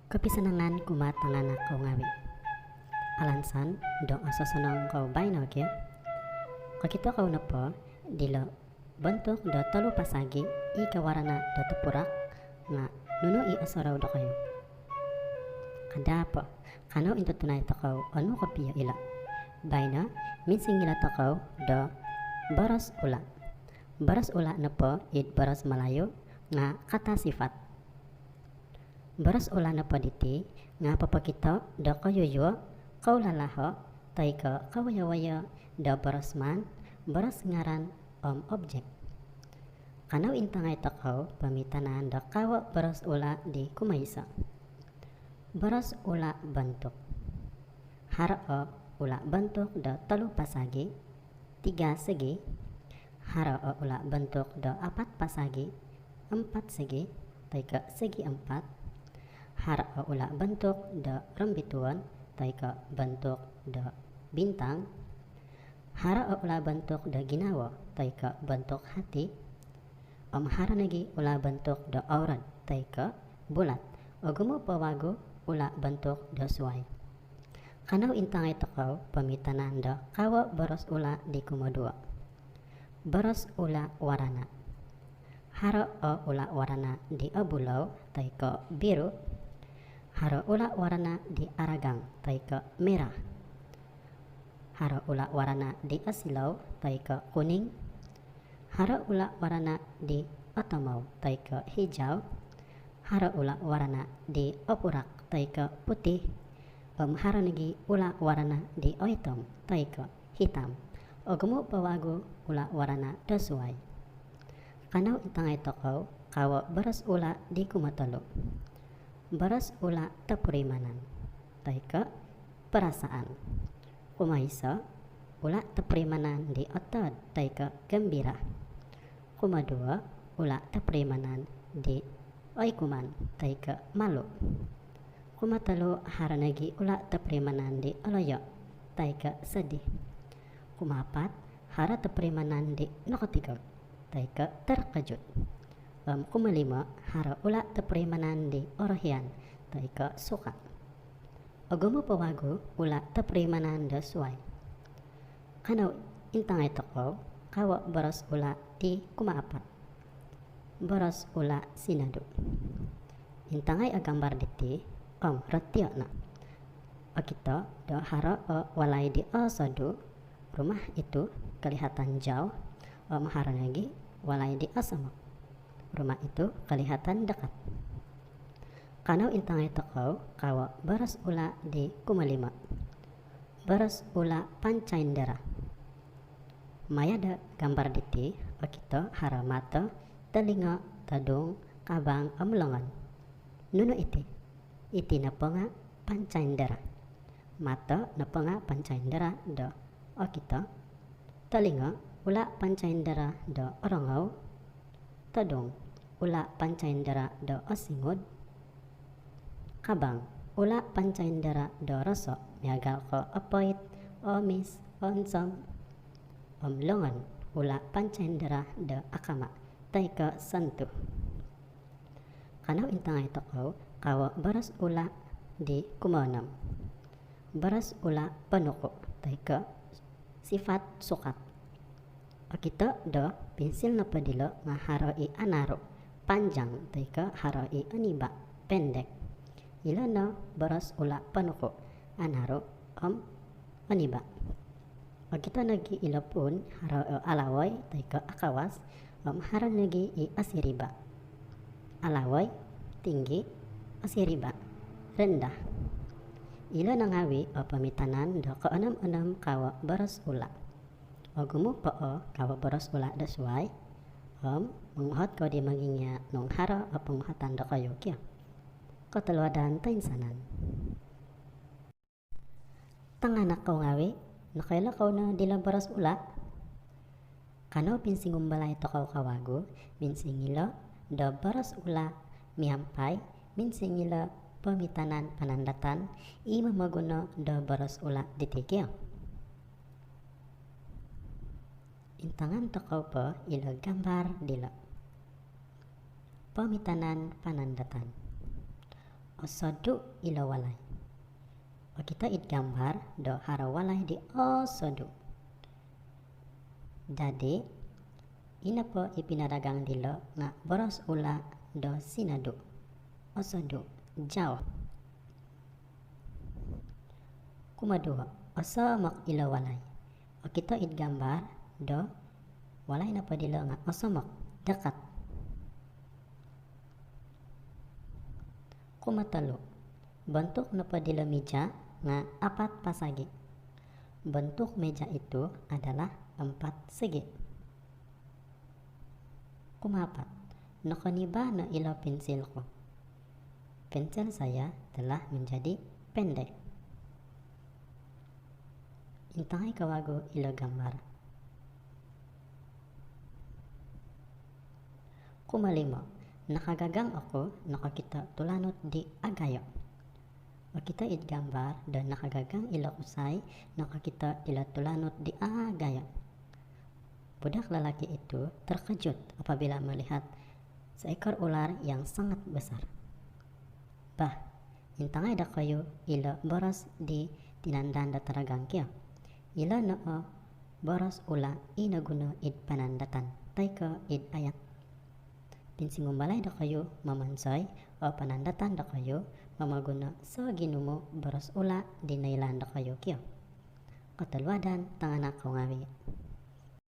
Kepisenangan kumatangan kau ngawi. Alansan dong asa senang kau baina kya. Kakito kau napa dilo bentuk do telu pasagi I kawarana do tepurak nga nunu I asara do kayo. Kada apa kanau into tunai takau anu kopiya ila. Baina minsing ila takau do baras ula. Baras ula napa id baras Malayu nga kata sifat. Baras ula na paditi nga papakita da kayuyo kaulalaho taika kawaya-waya da barasman baras ngaran objek. Kanau intangay takaw pamitanan da kawa baras ula di kumaysa. Baras ula bentuk. Hara ula bentuk da telu pasagi 3 segi. Hara ula bentuk da 4 pasagi 4 segi taika segi 4. Hara ula bentuk da rembituan taika bentuk da bintang. Hara ula bentuk da ginawa taika bentuk hati. Hara nagi ula bentuk da aurat taika bulat. Ogumo pawago ula bentuk da suai. Kanau intangay takaw pamitanan da kawa baras ula di kumadua. Baras ula warana. Hara ula warana di abulaw taika biru. Hara ula warna di aragang taika merah. Hara ula warna di asilaw taika kuning. Hara ula warna di otomaw taika hijau. Hara ula warna di opurak taika putih. Hara nagi ula warna di oitom taika hitam. Ogumo pawago ula warna dasuai. Kanau itangay tokaw kawa baras ula di kumatalo. Baras ula tepurimanan taika perasaan. Kumaisa ula tepurimanan di otod taika gembira. Kumadua ula tepurimanan di oikuman taika malu. Kumatalo haranagi ula tepurimanan di oloyo taika sedih. Kumapat hara tepurimanan di nakatigaw taika terkejut. Kumalima hara ula teperimanan di orohian taika suka. Agomo pawago ula teperimanan da suai. Kanau intangay takaw kawa baras ula di kumaapat. Baras ula sinadu. Intangay agambar diti ratio na. Akita do hara walay di asadu rumah itu kelihatan jauh. Hara lagi walay di asamak. Rumah itu kelihatan dekat. Kanau intangay takaw kawa baras ula di kumalima. Baras ula pancaindera. Mayada gambar diti akito hara mata, telinga, tadung, kabang, amlongan. Nuno iti napenga pancaindera. Mata napenga pancaindera do akito. Telinga ula pancaindera do orongaw. Tadong ula pancaindera do osingod. Kabang ula pancaindera do rasa miagal ko apoit omis onsom. Omlongan ula pancaindera do akama taika santu. Kanau intangay takaw kawa baras ula di kumonam. Baras ula panuko taika sifat sukat. Akita do pensil na padilo nga haroi anaro panjang taika haroi aniba pendek. Ila na baras ula panuko anaro aniba. Akita nagi ilapun haro alaway taika akawas hara nagi I asiriba. Alaway tinggi asiriba rendah. Ila nangawi pamitanan do kaanam-anam kawa baras ula. Ogumo kawa baras ula da suai menghat ko di manginya nung hara penghatan da kayo kya kataluadan tainsanan tanganak kau ngawi nakaila kau na dila baras ula kanau pinsingum balay to kau kawago minsingila da baras ula miampay minsingila pamitanan panandatan ima maguna da baras ula ditikya. Intangan takaw pa ila gambar dila. Pamitanan panandatan. osodu ilo walay. O kita it gambar do hara walay di osodu. Jadi ina po ipinadagang dilo nga boros ula do sinadu osodu jauh. Kumadua osomok ilo walay. O kita it gambar do walay na po dilo nga osomok dekat. Kumatalo bentuk na po dilo meja nga apat pasagi. Bentuk meja itu adalah 4 segi. Kumapat, nakaniba na ilo pensil ko. Pensil saya telah menjadi pendek. Intangay kawago ilo gambar. Kumalimo, nakagagang ako nakakita tulanot di agayo. O kita it gambar dan nakagagang ilo usay nakakita ila tulanot di agayo. Budak lalaki itu terkejut apabila melihat seekor ular yang sangat besar. Bah, intangay da kayo ilo boros di tinandanda taragang kyo. Ilo noo boros ula inaguna id panandatan tay ko id ayat. Pinsingumbalay da kayo mamansoy o panandatan da kayo mamaguna sa ginumo boros ula di nailan da kayo kyo. Katalwadan tanganak ko ngawi.